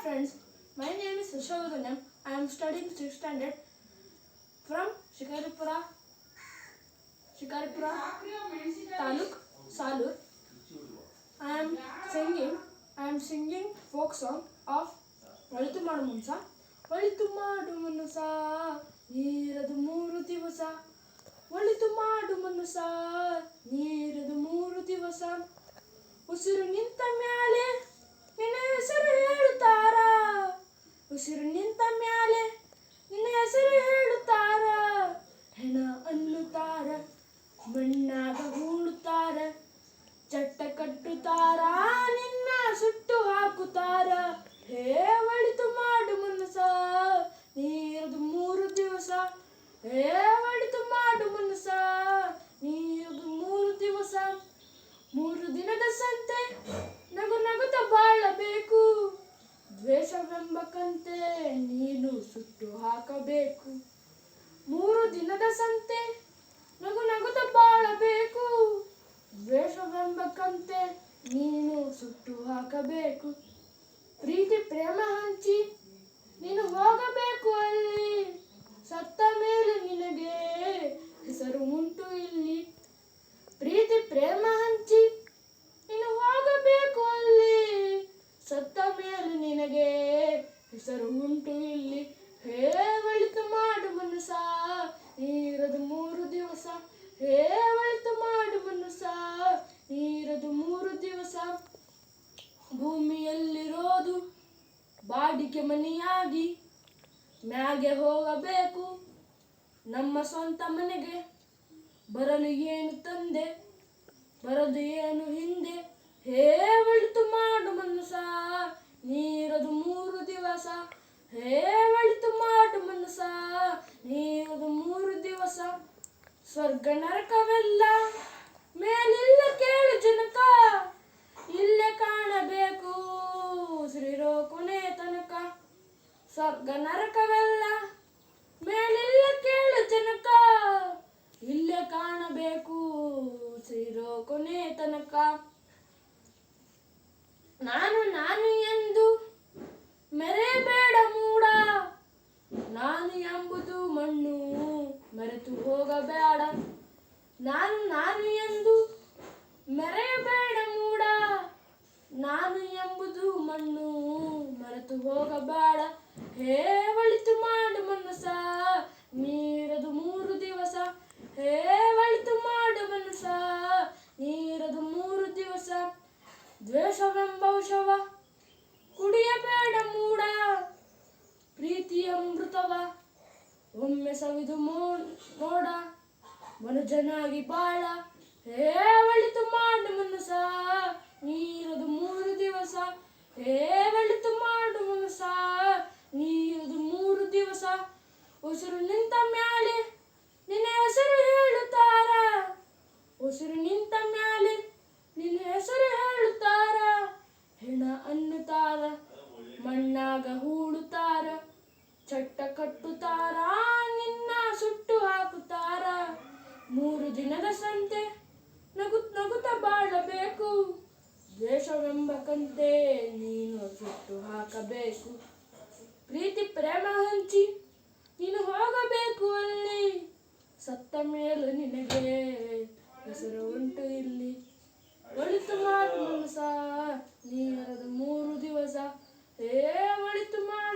friends, my name is Rishabhadanam. I am studying 6th standard from Shikaripura Taluk, Salur. I am singing folk song of Valitu Madu Manasa. Valitu Madu Manasa, Neeradu Mooro Divasa. Valitu Madu Manasa, Neeradu Mooro Divasa. ಉಸಿರು ನಿಂತ ಮ್ಯಾಲೆ ನಿನ್ನ ಹೆಸರು ಹೇಳುತ್ತಾರ, ಉಸಿರು ನಿಂತ ಮ್ಯಾಲೆ ನಿನ್ನ ಹೆಸರು ಹೇಳುತ್ತಾರ, ಹೆಣ ಅನ್ನುತ್ತಾರ, ಮಣ್ಣಾಗ ಹೂಳುತ್ತಾರ, ಚಟ್ಟ ಕಟ್ಟುತ್ತಾರ, ನಿನ್ನ ಸುಟ್ಟು ಹಾಕುತ್ತಾರ. ಹೇ ಒಳಿತು ಮಾಡು ಮನಸ, ನೀರದು 3 ದಿವಸ. ಹೇ ಒಳಿತು ಮಾಡು ಮನಸ, ನೀರದು 3 ದಿವಸ. 3 ದಿನದ ಸಂತೆ ನಗು ನಗುತ್ತ ಬಾಳಬೇಕು, ದ್ವೇಷವೆಂಬ ಕಂತೆ ನೀನು ಸುಟ್ಟು ಹಾಕಬೇಕು. 3 ದಿನದ ಸಂತೆ ನಗು ನಗುತ್ತ ಬಾಳಬೇಕು, ದ್ವೇಷವೆಂಬ ಕಂತೆ ನೀನು ಸುಟ್ಟು ಹಾಕಬೇಕು. ಪ್ರೀತಿ ಪ್ರೇಮ ಹಂಚಿ ನೀನು ಹೋಗಬೇಕು ಅಲ್ಲಿ, ಸತ್ತ ಮೇಲೆ ನಿನಗೆ ಹೆಸರು ಉಂಟು ಇಲ್ಲಿ. ಪ್ರೀತಿ ಪ್ರೇಮ ಹಂಚಿ ನೀನು ಹೋಗಬೇಕು ಅಲ್ಲಿ, ಸತ್ತ ಮೇಲೆ ನಿನಗೆ ಹೆಸರು ಉಂಟು ಇಲ್ಲಿ. ಹೇ ಒಳಿತು ಮಾಡು ಮನಸ, ನೀರದು 3 ದಿವಸ. ಹೇ ಒಳಿತು ಮಾಡು ಮನಸ, ನೀರದು 3 ದಿವಸ. ಭೂಮಿಯಲ್ಲಿರೋದು ಬಾಡಿಗೆ ಮನೆಯಾಗಿ, ಮ್ಯಾಗೆ ಹೋಗಬೇಕು ನಮ್ಮ ಸ್ವಂತ ಮನೆಗೆ. ಬರಲು ಏನು ತಂದೆ, ಬರದು ಏನು ಹಿಂದೆ. ಹೇ ಒಳಿತು ಮಾಡು ಮನಸ, ನೀರದು 3 ದಿವಸ. ಹೇ ಒಳಿತು ಮಾಡು ಮನಸ, ನೀರದು 3 ದಿವಸ. ಸ್ವರ್ಗ ನರಕವೆಲ್ಲ ಮೇಲಿಲ್ಲ ಕೇಳು ಜನಕ, ಇಲ್ಲೇ ಕಾಣಬೇಕು ಉಸಿರಿರೋ ಕೊನೆ ತನಕ. ಸ್ವರ್ಗ ನರಕವೆಲ್ಲ ಮೇಲಿಲ್ಲ ಕೇಳು ಜನಕ, ಇಲ್ಲೇ ಕಾಣಬೇಕು ಉಸಿರಿರೋ ಕೊನೆ ತನಕ. ನಾನು ಎಂದು ಮೆರೆಯಬೇಡ ಮೂಡ, ನಾನು ಎಂಬುದು ಮಣ್ಣು ಮರೆತು ಹೋಗಬೇಡ. ನಾನು ಎಂದು ಮೆರೆಯಬೇಡ ಮೂಡ, ನಾನು ಎಂಬುದು ಮಣ್ಣು ಮರೆತು ಹೋಗಬೇಡ. ಹೇ ಒಳಿತು ಮಾಡು ಮನಸ, ನೀರದು 3 ದಿವಸ. ಹೇ ಒಳಿತು ಮಾಡು ಮನಸ, ನೀರದು 3 ದಿವಸ. ದ್ವೇಷವೆಂಬ ಔಷವ ಕುಡಿಯಬೇಡ ಮೂಡ, ಪ್ರೀತಿಯ ಅಮೃತವ ಒಮ್ಮೆ ಸವಿದು ನೋಡ, ಮನುಜನಾಗಿ ಬಾಳ. ಹೇ ಒಳಿತು ಮಾಡು ಮನಸ, ನೀರದು 3 ದಿವಸ. ಹೇ ಒಳಿತು ಮಾಡು ಮನಸ, ನೀರದು 3 ದಿವಸ. ಉಸಿರು ನಿಂತ ಮ್ಯಾಲೆ ನಿನ್ನ ಹೆಸರು ಹೇಳುತ್ತಾರ, ಉಸಿರು ನಿಂತ ಮ್ಯಾಲೆ ನಿನ್ನ ಹೆಸರು ಹೇಳುತ್ತಾರ, ಹೆಣ ಅನ್ನುತ್ತಾರ, ಮಣ್ಣಾಗ ಹೂಳುತ್ತಾರ, ಚಟ್ಟ ಕಟ್ಟುತ್ತಾರ, ನಿನ್ನ ಸುಟ್ಟು ಹಾಕುತ್ತಾರ. 3 ದಿನದ ಸಂತೆ ನಗುತ್ತ ಬಾಳಬೇಕು, ದ್ವೇಷವೆಂಬ ಕಂತೆ ನೀನು ಸುಟ್ಟು ಹಾಕಬೇಕು. ಪ್ರೀತಿ ಪ್ರೇಮ ಹಂಚಿ ನೀನು ಹೋಗಬೇಕು ಅಲ್ಲಿ, ಸತ್ತ ಮೇಲೆ ನಿನಗೆ ಹೆಸರು ಉಂಟು ಇಲ್ಲಿ. ಒಳಿತು ಮಾಡು ಮನಸ, ನೀರದು 3 ದಿವಸ. ಹೇ ಒಳಿತು ಮಾಡು